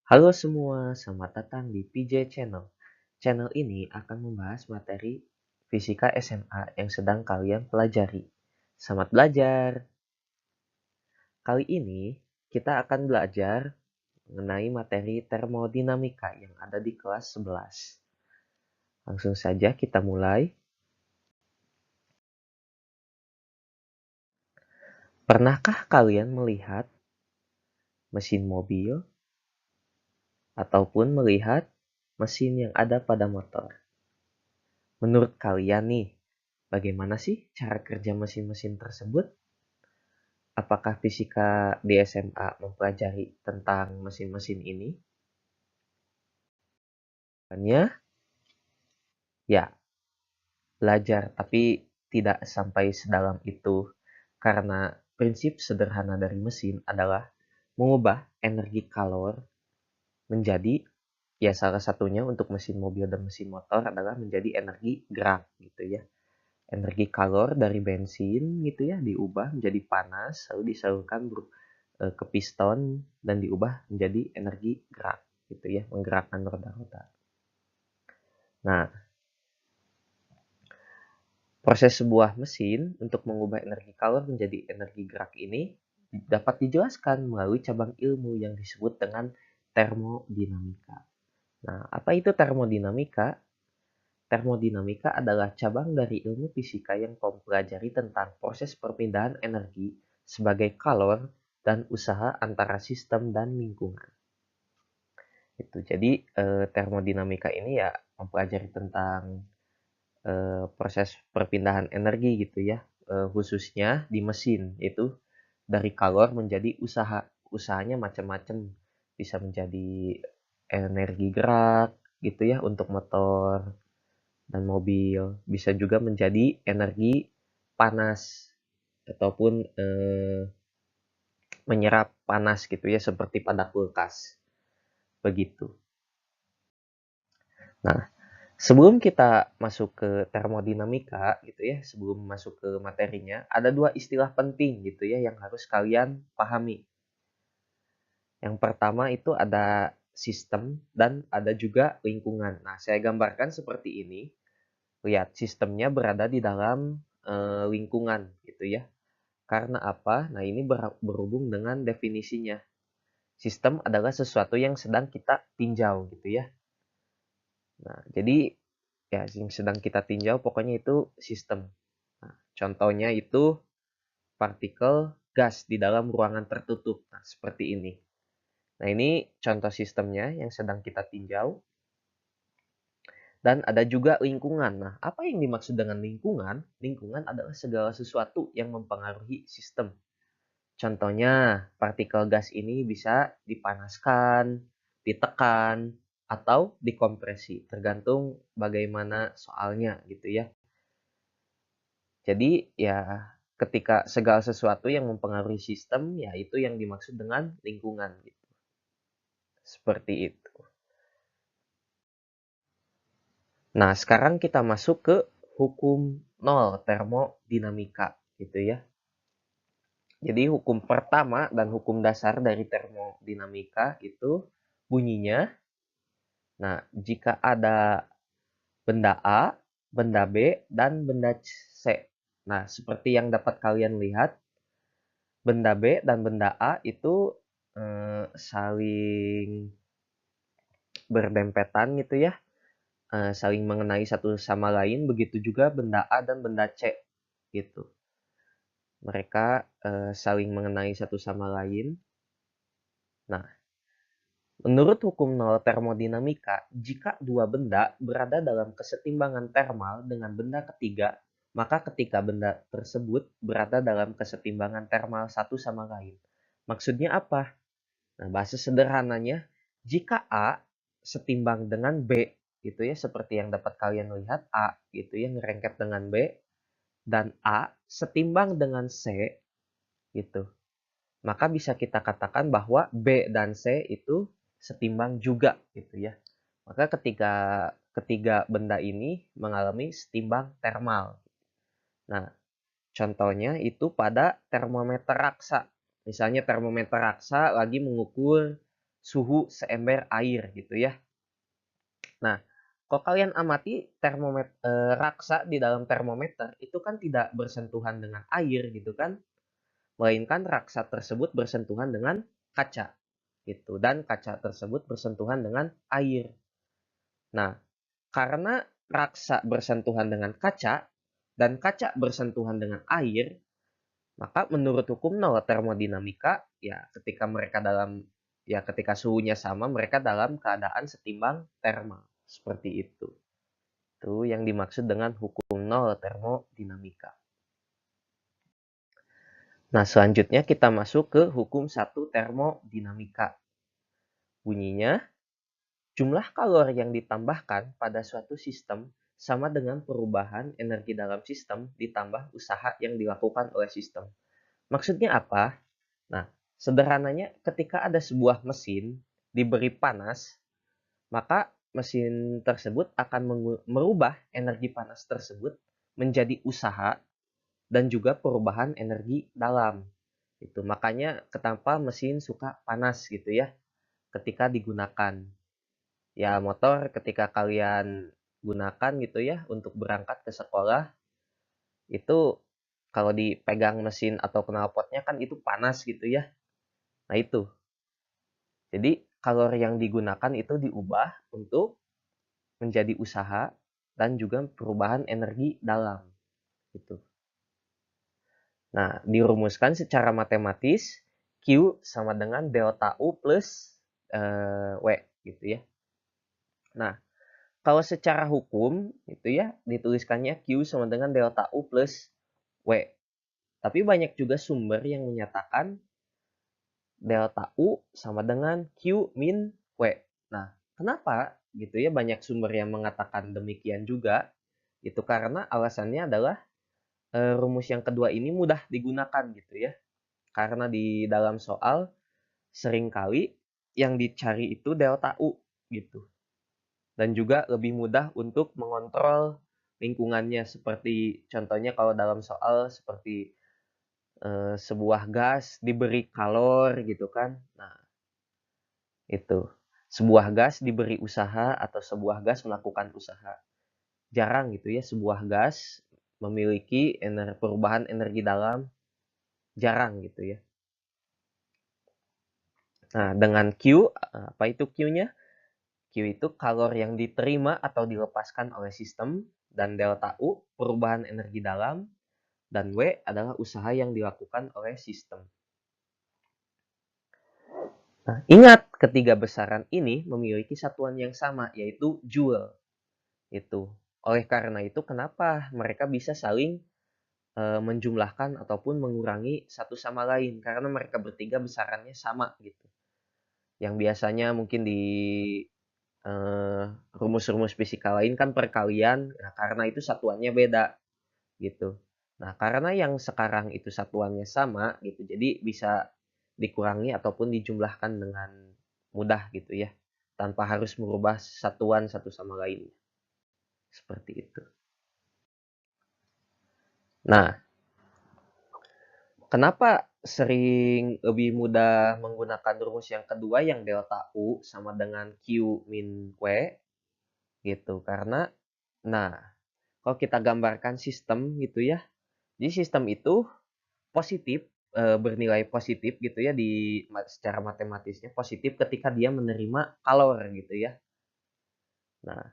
Halo semua, selamat datang di PJ Channel. Channel ini akan membahas materi fisika SMA yang sedang kalian pelajari. Selamat belajar! Kali ini kita akan belajar mengenai materi termodinamika yang ada di kelas 11. Langsung saja kita mulai. Pernahkah kalian melihat mesin mobil ataupun melihat mesin yang ada pada motor? Menurut kalian nih, bagaimana sih cara kerja mesin-mesin tersebut? Apakah fisika di SMA mempelajari tentang mesin-mesin ini? Jawabannya, ya, belajar, tapi tidak sampai sedalam itu. Karena prinsip sederhana dari mesin adalah mengubah energi kalor menjadi, ya salah satunya untuk mesin mobil dan mesin motor adalah menjadi energi gerak gitu ya. Energi kalor dari bensin gitu ya diubah menjadi panas lalu disalurkan ke piston dan diubah menjadi energi gerak gitu ya, menggerakkan roda-roda. Nah, proses sebuah mesin untuk mengubah energi kalor menjadi energi gerak ini dapat dijelaskan melalui cabang ilmu yang disebut dengan termodinamika. Nah, apa itu termodinamika? Termodinamika adalah cabang dari ilmu fisika yang mempelajari tentang proses perpindahan energi sebagai kalor dan usaha antara sistem dan lingkungan. Itu. Jadi termodinamika ini ya mempelajari tentang proses perpindahan energi gitu ya, khususnya di mesin itu dari kalor menjadi usaha. Usahanya macam-macam, bisa menjadi energi gerak gitu ya untuk motor dan mobil, bisa juga menjadi energi panas ataupun menyerap panas gitu ya seperti pada kulkas. Begitu. Nah, sebelum kita masuk ke termodinamika gitu ya, sebelum masuk ke materinya, ada dua istilah penting gitu ya yang harus kalian pahami. Yang pertama itu ada sistem dan ada juga lingkungan. Nah, saya gambarkan seperti ini. Lihat, sistemnya berada di dalam lingkungan gitu ya. Karena apa? Nah, ini berhubung dengan definisinya. Sistem adalah sesuatu yang sedang kita tinjau gitu ya. Nah, jadi ya yang sedang kita tinjau pokoknya itu sistem. Nah, contohnya itu partikel gas di dalam ruangan tertutup. Nah, seperti ini. Nah, ini contoh sistemnya yang sedang kita tinjau. Dan ada juga lingkungan. Nah, apa yang dimaksud dengan lingkungan? Lingkungan adalah segala sesuatu yang mempengaruhi sistem. Contohnya, partikel gas ini bisa dipanaskan, ditekan, atau dikompresi, tergantung bagaimana soalnya gitu ya. Jadi ya ketika segala sesuatu yang mempengaruhi sistem, ya itu yang dimaksud dengan lingkungan gitu. Seperti itu. Nah, sekarang kita masuk ke hukum nol termodinamika gitu ya. Jadi hukum pertama dan hukum dasar dari termodinamika itu bunyinya, nah jika ada benda A, benda B, dan benda C. Nah, seperti yang dapat kalian lihat, benda B dan benda A itu saling berdempetan gitu ya, saling mengenai satu sama lain, begitu juga benda A dan benda C gitu. Mereka saling mengenai satu sama lain. Nah, menurut hukum nol termodinamika, jika dua benda berada dalam kesetimbangan termal dengan benda ketiga, maka ketika benda tersebut berada dalam kesetimbangan termal satu sama lain. Maksudnya apa? Nah, bahasa sederhananya, jika A setimbang dengan B, gitu ya, seperti yang dapat kalian lihat, A gitu ya, ngerengket dengan B, dan A setimbang dengan C, gitu. Maka bisa kita katakan bahwa B dan C itu setimbang juga gitu ya. Maka ketika ketiga benda ini mengalami setimbang termal. Nah, contohnya itu pada termometer raksa. Misalnya termometer raksa lagi mengukur suhu seember air gitu ya. Nah, kalau kalian amati raksa di dalam termometer itu kan tidak bersentuhan dengan air gitu kan, melainkan raksa tersebut bersentuhan dengan kaca gitu dan kaca tersebut bersentuhan dengan air. Nah, karena raksa bersentuhan dengan kaca dan kaca bersentuhan dengan air, maka menurut hukum nol termodinamika ya ketika suhunya sama mereka dalam keadaan setimbang termal. Seperti itu. Itu yang dimaksud dengan hukum nol termodinamika. Nah, selanjutnya kita masuk ke hukum 1 termodinamika. Bunyinya, jumlah kalor yang ditambahkan pada suatu sistem sama dengan perubahan energi dalam sistem ditambah usaha yang dilakukan oleh sistem. Maksudnya apa? Nah, sederhananya ketika ada sebuah mesin diberi panas, maka mesin tersebut akan merubah energi panas tersebut menjadi usaha dan juga perubahan energi dalam. Itu makanya kenapa mesin suka panas gitu ya ketika digunakan. Ya motor ketika kalian gunakan gitu ya untuk berangkat ke sekolah itu kalau dipegang mesin atau knalpotnya kan itu panas gitu ya. Nah itu. Jadi kalori yang digunakan itu diubah untuk menjadi usaha dan juga perubahan energi dalam gitu. Nah, dirumuskan secara matematis Q sama dengan delta U plus W gitu ya. Nah, kalau secara hukum itu ya dituliskannya Q sama dengan delta U plus W. Tapi banyak juga sumber yang menyatakan delta U sama dengan Q min W. Nah, kenapa gitu ya banyak sumber yang mengatakan demikian juga? Itu karena alasannya adalah rumus yang kedua ini mudah digunakan gitu ya. Karena di dalam soal seringkali yang dicari itu delta U gitu. Dan juga lebih mudah untuk mengontrol lingkungannya seperti contohnya kalau dalam soal seperti sebuah gas diberi kalor gitu kan. Nah, itu. Sebuah gas diberi usaha atau sebuah gas melakukan usaha. Jarang gitu ya sebuah gas memiliki perubahan energi dalam, jarang gitu ya. Nah, dengan Q, apa itu Q-nya? Q itu kalor yang diterima atau dilepaskan oleh sistem, dan delta U perubahan energi dalam, dan W adalah usaha yang dilakukan oleh sistem. Nah, ingat ketiga besaran ini memiliki satuan yang sama, yaitu Joule. Itu. Oleh karena itu, kenapa mereka bisa saling menjumlahkan ataupun mengurangi satu sama lain? Karena mereka bertiga besarannya sama gitu. Yang biasanya mungkin di rumus-rumus fisika lain kan perkalian, nah karena itu satuannya beda gitu. Nah, karena yang sekarang itu satuannya sama gitu, jadi bisa dikurangi ataupun dijumlahkan dengan mudah gitu ya, tanpa harus merubah satuan satu sama lain. Seperti itu. Nah, kenapa sering lebih mudah menggunakan rumus yang kedua yang delta U sama dengan Q min W gitu? Karena, nah, kalau kita gambarkan sistem gitu ya, jadi sistem itu positif, bernilai positif gitu ya secara matematisnya positif ketika dia menerima kalor gitu ya. Nah,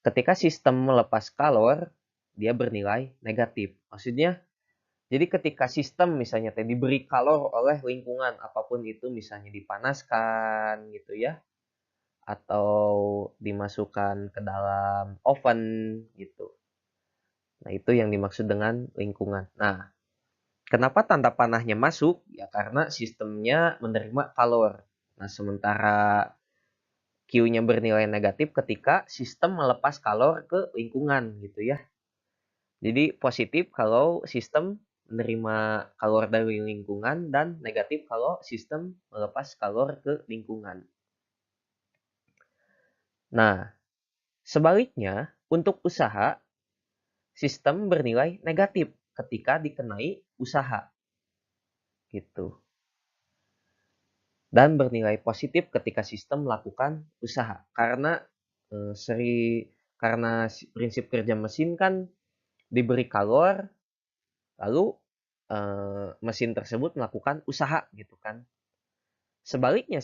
ketika sistem melepas kalor, dia bernilai negatif. Maksudnya, jadi ketika sistem misalnya diberi kalor oleh lingkungan apapun itu, misalnya dipanaskan gitu ya, atau dimasukkan ke dalam oven gitu. Nah, itu yang dimaksud dengan lingkungan. Nah, kenapa tanda panahnya masuk? Ya karena sistemnya menerima kalor. Nah, sementara Q-nya bernilai negatif ketika sistem melepas kalor ke lingkungan gitu ya. Jadi positif kalau sistem menerima kalor dari lingkungan dan negatif kalau sistem melepas kalor ke lingkungan. Nah, sebaliknya untuk usaha, sistem bernilai negatif ketika dikenai usaha gitu. dan bernilai positif ketika sistem melakukan usaha. Karena prinsip kerja mesin kan diberi kalor, lalu mesin tersebut melakukan usaha gitu kan. Sebaliknya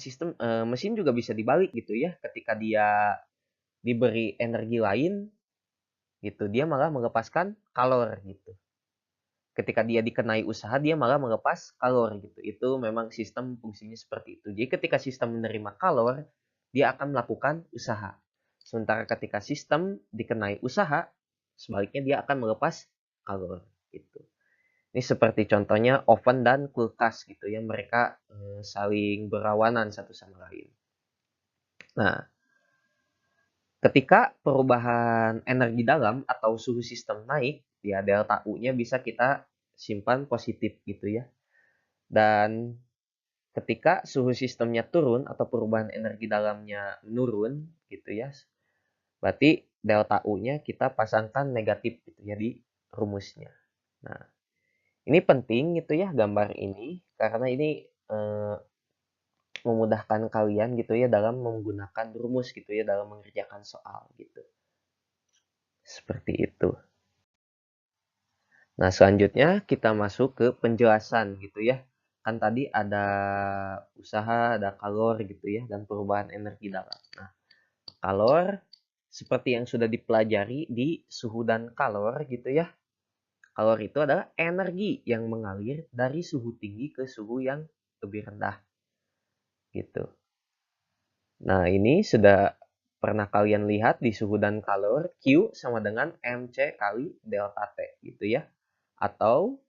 mesin juga bisa dibalik gitu ya, ketika dia diberi energi lain gitu, dia malah melepaskan kalor gitu. Ketika dia dikenai usaha, dia malah melepas kalor gitu. Itu memang sistem fungsinya seperti itu. Jadi ketika sistem menerima kalor, dia akan melakukan usaha. Sementara ketika sistem dikenai usaha, sebaliknya dia akan melepas kalor gitu. Ini seperti contohnya oven dan kulkas gitu ya, mereka saling berlawanan satu sama lain. Nah, ketika perubahan energi dalam atau suhu sistem naik, ya delta U-nya bisa kita simpan positif gitu ya. Dan ketika suhu sistemnya turun atau perubahan energi dalamnya menurun gitu ya, berarti delta U-nya kita pasangkan negatif gitu ya di rumusnya. Nah, ini penting gitu ya gambar ini, karena ini memudahkan kalian gitu ya dalam menggunakan rumus gitu ya dalam mengerjakan soal gitu. Seperti itu. Nah, selanjutnya kita masuk ke penjelasan gitu ya. Kan tadi ada usaha, ada kalor gitu ya, dan perubahan energi dalam. Nah, kalor seperti yang sudah dipelajari di suhu dan kalor gitu ya. Kalor itu adalah energi yang mengalir dari suhu tinggi ke suhu yang lebih rendah gitu. Nah, ini sudah pernah kalian lihat di suhu dan kalor, Q sama dengan MC kali delta T gitu ya. Atau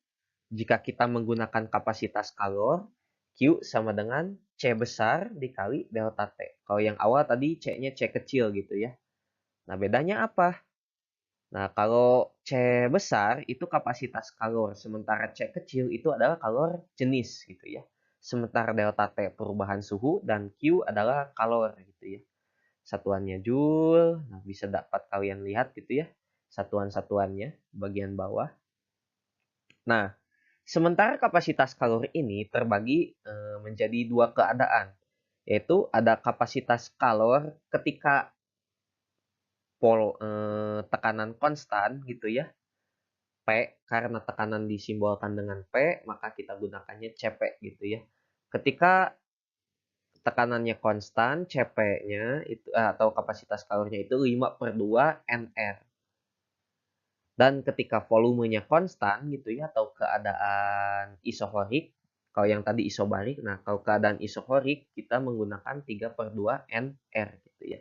jika kita menggunakan kapasitas kalor, Q sama dengan C besar dikali delta T. Kalau yang awal tadi C-nya C kecil gitu ya. Nah, bedanya apa? Nah, kalau C besar itu kapasitas kalor, sementara C kecil itu adalah kalor jenis gitu ya. Sementara delta T perubahan suhu dan Q adalah kalor gitu ya. Satuannya Joule, nah bisa dapat kalian lihat gitu ya. Satuan-satuannya bagian bawah. Nah, sementara kapasitas kalori ini terbagi menjadi dua keadaan, yaitu ada kapasitas kalor ketika tekanan konstan gitu ya, P, karena tekanan disimbolkan dengan P, maka kita gunakannya Cp gitu ya. Ketika tekanannya konstan, Cp-nya itu atau kapasitas kalornya itu 5/2 Nr. Dan ketika volumenya konstan gitu ya, atau keadaan isohorik, kalau yang tadi isobarik, nah kalau keadaan isohorik kita menggunakan 3/2 Nr gitu ya.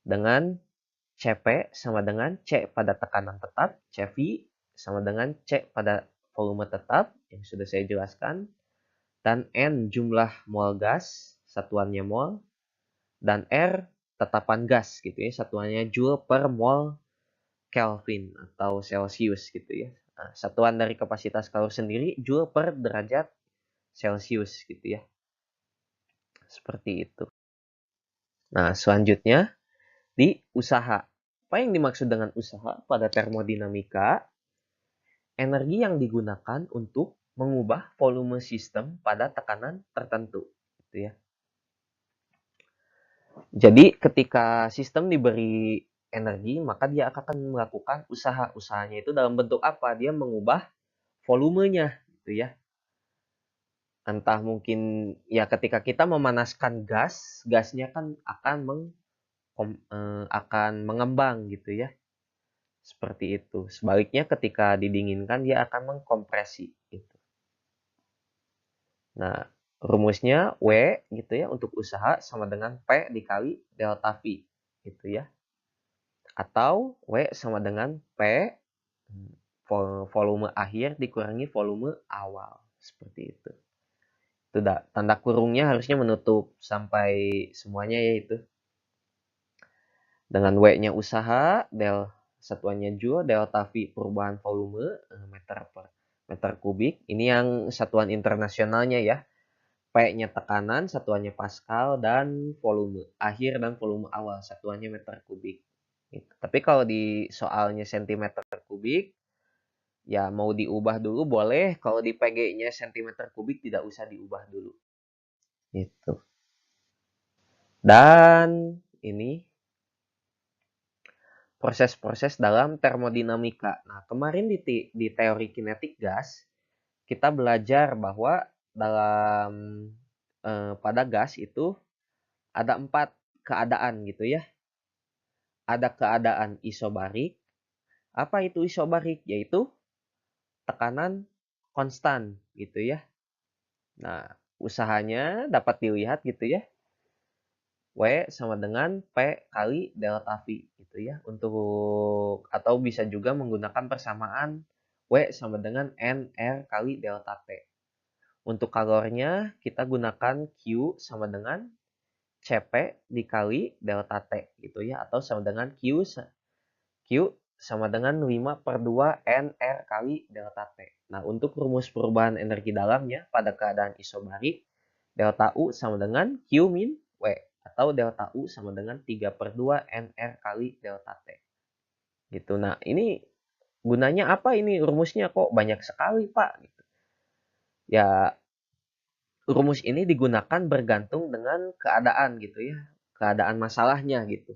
Dengan Cp sama dengan C pada tekanan tetap, Cv sama dengan C pada volume tetap yang sudah saya jelaskan, dan N jumlah mol gas, satuannya mol, dan R tetapan gas gitu ya, satuannya joule per mol Kelvin atau Celsius gitu ya. Nah, satuan dari kapasitas kalor sendiri joule per derajat Celsius gitu ya. Seperti itu. Nah, selanjutnya di usaha. Apa yang dimaksud dengan usaha pada termodinamika? Energi yang digunakan untuk mengubah volume sistem pada tekanan tertentu gitu ya. Jadi ketika sistem diberi energi, maka dia akan melakukan usaha. Usahanya itu dalam bentuk apa? Dia mengubah volumenya gitu ya. Entah mungkin ya ketika kita memanaskan gas, gasnya kan akan mengembang gitu ya. Seperti itu. Sebaliknya ketika didinginkan dia akan mengkompresi gitu. Nah, rumusnya W gitu ya untuk usaha sama dengan P dikali delta V gitu ya. Atau W sama dengan P volume akhir dikurangi volume awal. Seperti itu. Itu tanda kurungnya harusnya menutup sampai semuanya yaitu. Dengan W-nya usaha, satuannya Joule, delta V perubahan volume meter per meter kubik. Ini yang satuan internasionalnya ya. P-nya tekanan, satuannya Pascal, dan volume akhir dan volume awal, satuannya meter kubik. Gitu. Tapi kalau di soalnya sentimeter kubik, ya mau diubah dulu boleh. Kalau di PG-nya sentimeter kubik tidak usah diubah dulu. Itu. Dan ini proses-proses dalam termodinamika. Nah, kemarin di teori kinetik gas, kita belajar bahwa dalam pada gas itu ada 4 keadaan gitu ya. Ada keadaan isobarik. Apa itu isobarik? Yaitu tekanan konstan gitu ya. Nah, usahanya dapat dilihat gitu ya. W sama dengan P kali delta V gitu ya. Untuk atau bisa juga menggunakan persamaan W sama dengan NR kali delta T. Untuk kalornya kita gunakan Q sama dengan CP dikali delta T gitu ya. Atau sama dengan Q sama dengan 5/2 NR kali delta T. Nah, untuk rumus perubahan energi dalamnya pada keadaan isobarik, delta U sama dengan Q min W. Atau delta U sama dengan 3/2 NR kali delta T. Gitu. Nah, ini gunanya apa ini rumusnya kok banyak sekali, Pak? Gitu. Ya, rumus ini digunakan bergantung dengan keadaan gitu ya. Keadaan masalahnya gitu.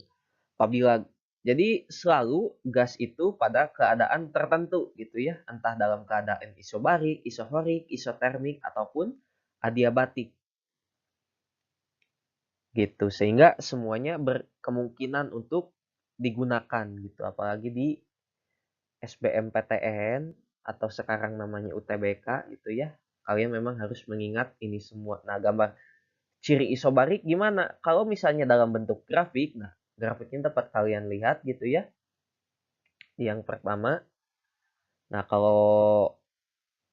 Apabila jadi selalu gas itu pada keadaan tertentu gitu ya, entah dalam keadaan isobarik, isohorik, isotermik ataupun adiabatik gitu. Sehingga semuanya berkemungkinan untuk digunakan gitu, apalagi di SBMPTN atau sekarang namanya UTBK gitu ya. Kalian memang harus mengingat ini semua. Nah, gambar ciri isobarik gimana? Kalau misalnya dalam bentuk grafik, nah grafiknya dapat kalian lihat gitu ya. Yang pertama, nah kalau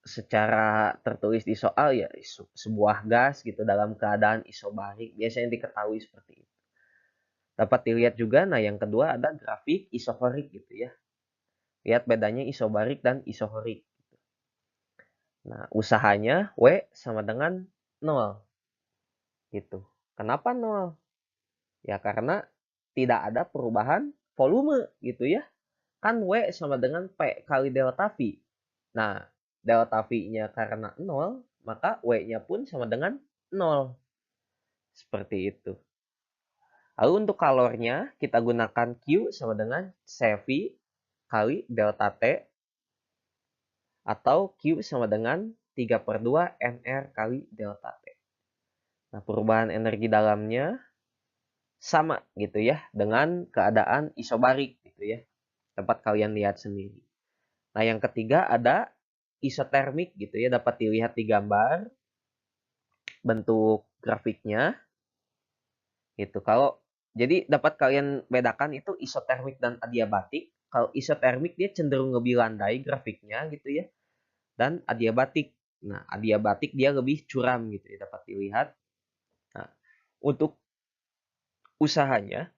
secara tertulis di soal ya sebuah gas gitu dalam keadaan isobarik biasanya diketahui seperti itu. Dapat dilihat juga, nah yang kedua ada grafik isohorik gitu ya. Lihat bedanya isobarik dan isohorik. Nah, usahanya W sama dengan 0 gitu. Kenapa 0? Ya karena tidak ada perubahan volume gitu ya. Kan W sama dengan P kali delta V. Nah, delta V-nya karena 0, maka W-nya pun sama dengan 0. Seperti itu. Lalu untuk kalornya, kita gunakan Q sama dengan CV kali delta T. Atau Q sama dengan 3/2 NR kali delta T. Nah, perubahan energi dalamnya sama gitu ya dengan keadaan isobarik gitu ya. Dapat kalian lihat sendiri. Nah, yang ketiga ada isotermik gitu ya, dapat dilihat di gambar bentuk grafiknya. Gitu. Kalau jadi dapat kalian bedakan itu isotermik dan adiabatik. Kalau isotermik dia cenderung lebih landai grafiknya gitu ya. Dan adiabatik. Nah, adiabatik dia lebih curam gitu ya, dapat dilihat. Nah, untuk usahanya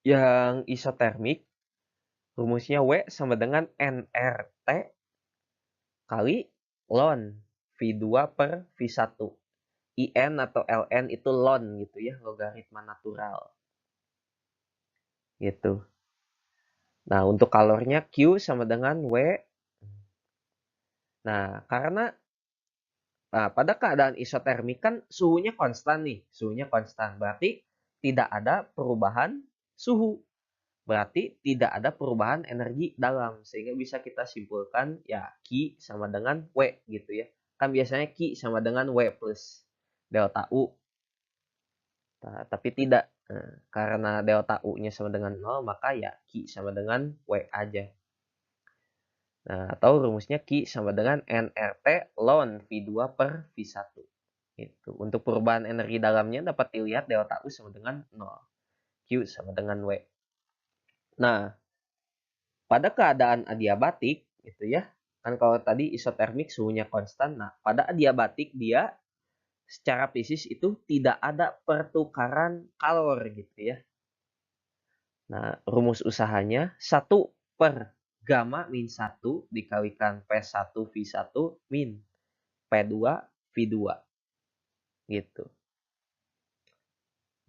yang isotermik rumusnya W sama dengan nRT kali ln V2 per V1. IN atau LN itu ln gitu ya, logaritma natural. Gitu. Nah, untuk kalornya Q sama dengan W. Nah, karena pada keadaan isotermik kan suhunya konstan nih, suhunya konstan. Berarti tidak ada perubahan suhu. Berarti tidak ada perubahan energi dalam. Sehingga bisa kita simpulkan ya Q sama dengan W gitu ya. Kan biasanya Q sama dengan W plus delta U. Nah, tapi tidak. Nah, karena delta U-nya sama dengan 0, maka ya Q sama dengan W aja. Nah, atau rumusnya Q sama dengan nRT ln V2 per V1. Itu. Untuk perubahan energi dalamnya dapat dilihat delta U sama dengan 0. Q sama dengan W. Nah, pada keadaan adiabatik, gitu ya, kan kalau tadi isotermik suhunya konstan, nah pada adiabatik dia secara fisis itu tidak ada pertukaran kalor gitu ya. Nah, rumus usahanya 1 per gamma min 1 dikalikan P1 V1 min P2 V2. Gitu.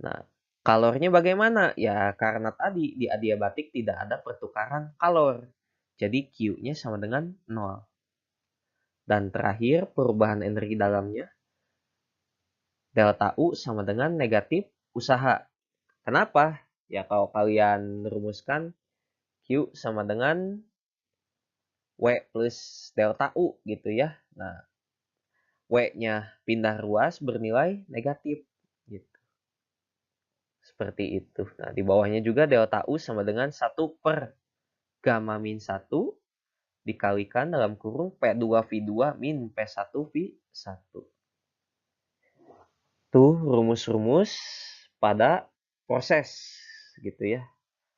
Nah, kalornya bagaimana? Ya, karena tadi di adiabatik tidak ada pertukaran kalor. Jadi Q-nya sama dengan 0. Dan terakhir, perubahan energi dalamnya delta U sama dengan negatif usaha. Kenapa? Ya kalau kalian rumuskan Q sama dengan W plus delta U gitu ya. Nah, W-nya pindah ruas bernilai negatif. Gitu. Seperti itu. Nah, di bawahnya juga delta U sama dengan 1 per gamma min 1 dikalikan dalam kurung P2V2 min P1V1. Tuh rumus-rumus pada proses gitu ya.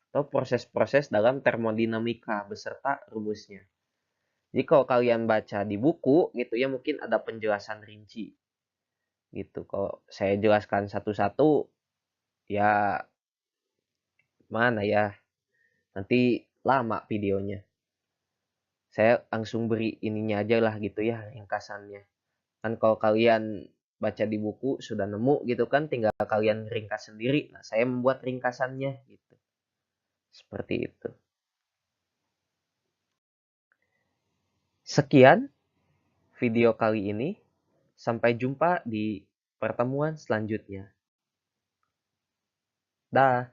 Atau proses-proses dalam termodinamika beserta rumusnya. Jadi kalau kalian baca di buku gitu ya mungkin ada penjelasan rinci. Gitu. Kalau saya jelaskan satu-satu ya mana ya. Nanti lama videonya. Saya langsung beri ininya aja lah gitu ya ringkasannya. Kan kalau kalian baca di buku sudah nemu gitu kan tinggal kalian ringkas sendiri. Nah, saya membuat ringkasannya gitu. Seperti itu. Sekian video kali ini. Sampai jumpa di pertemuan selanjutnya. Dah.